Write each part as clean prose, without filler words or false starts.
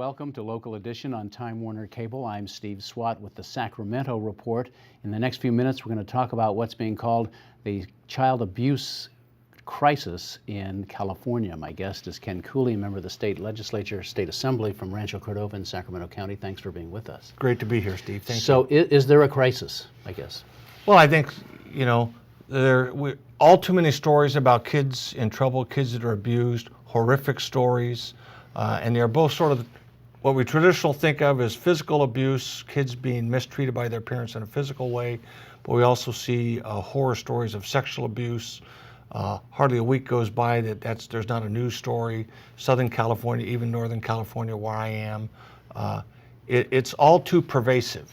welcome to Local Edition on Time Warner Cable. I'm Steve Swatt with the Sacramento Report. In the next few minutes, we're going to talk about what's being called the child abuse crisis in California. My guest is Ken Cooley, member of the state legislature, state assembly from Rancho Cordova in Sacramento County. Thanks for being with us. Great to be here, Steve. Thank you. So is there a crisis, I guess? Well, I think, there are all too many stories about kids in trouble, kids that are abused, horrific stories, and they're both sort of what we traditionally think of as physical abuse, kids being mistreated by their parents in a physical way, but we also see horror stories of sexual abuse. Hardly a week goes by that there's not a news story. Southern California, even Northern California where I am, it's all too pervasive.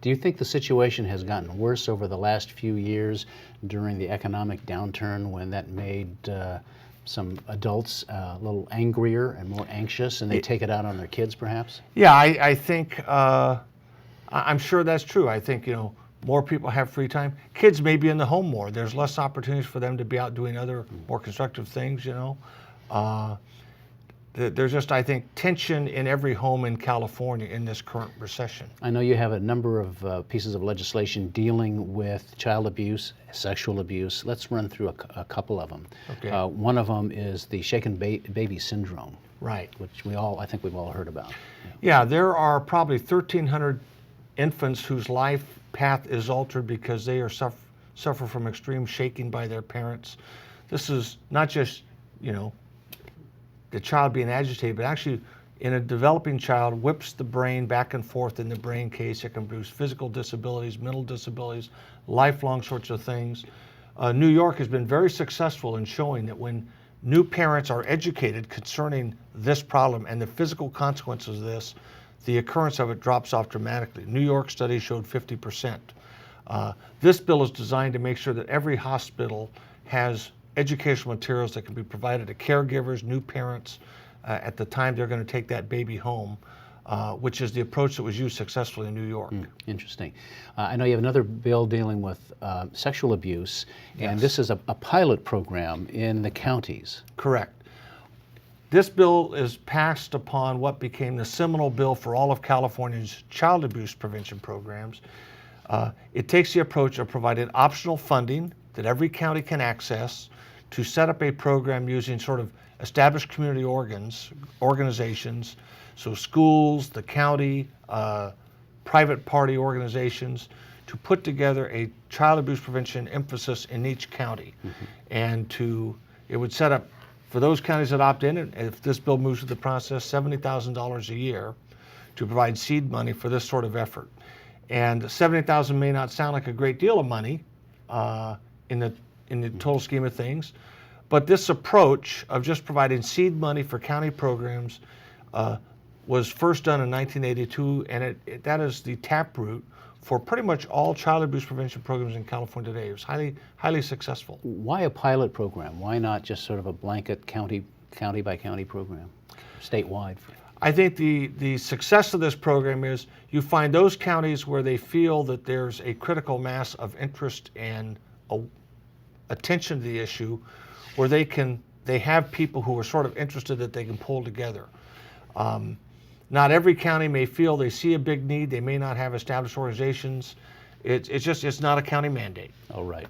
Do you think the situation has gotten worse over the last few years during the economic downturn when that made some adults a little angrier and more anxious, and they take it out on their kids perhaps? Yeah, I think, I'm sure that's true. I think, more people have free time. Kids may be in the home more. There's less opportunities for them to be out doing other more constructive things, There's just, I think, tension in every home in California in this current recession. I know you have a number of pieces of legislation dealing with child abuse, sexual abuse. Let's run through a couple of them. Okay. One of them is the shaken baby syndrome. Right. Which I think we've all heard about. Yeah, there are probably 1,300 infants whose life path is altered because they are suffer from extreme shaking by their parents. This is not just, the child being agitated, but actually in a developing child whips the brain back and forth in the brain case. It can produce physical disabilities, mental disabilities, lifelong sorts of things. New York has been very successful in showing that when new parents are educated concerning this problem and the physical consequences of this, the occurrence of it drops off dramatically. New York study showed 50%. This bill is designed to make sure that every hospital has educational materials that can be provided to caregivers, new parents, at the time they're going to take that baby home, which is the approach that was used successfully in New York. Interesting. I know you have another bill dealing with sexual abuse, and Yes. this is a pilot program in the counties. Correct. This bill is passed upon what became the seminal bill for all of California's child abuse prevention programs. It takes the approach of providing optional funding that every county can access to set up a program using sort of established community organizations, so schools, the county, private party organizations, to put together a child abuse prevention emphasis in each county. And it would set up, for those counties that opt in, and if this bill moves through the process, $70,000 a year to provide seed money for this sort of effort. And $70,000 may not sound like a great deal of money in the total scheme of things, but this approach of just providing seed money for county programs was first done in 1982, and that is the taproot for pretty much all child abuse prevention programs in California today. It was highly successful. Why a pilot program? Why not just sort of a blanket county by county program, statewide? I think the success of this program is you find those counties where they feel that there's a critical mass of interest and attention to the issue, where they have people who are sort of interested that they can pull together. Not every county may feel they see a big need. They may not have established organizations. It's not a county mandate. All right.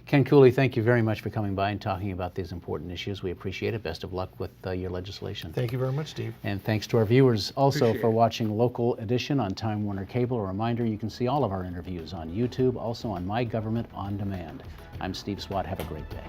Ken Cooley, thank you very much for coming by and talking about these important issues. We appreciate it. Best of luck with your legislation. Thank you very much, Steve. And thanks to our viewers also Appreciate for it. watching Local Edition on Time Warner Cable. A reminder, you can see all of our interviews on YouTube, also on My Government On Demand. I'm Steve Swatt. Have a great day.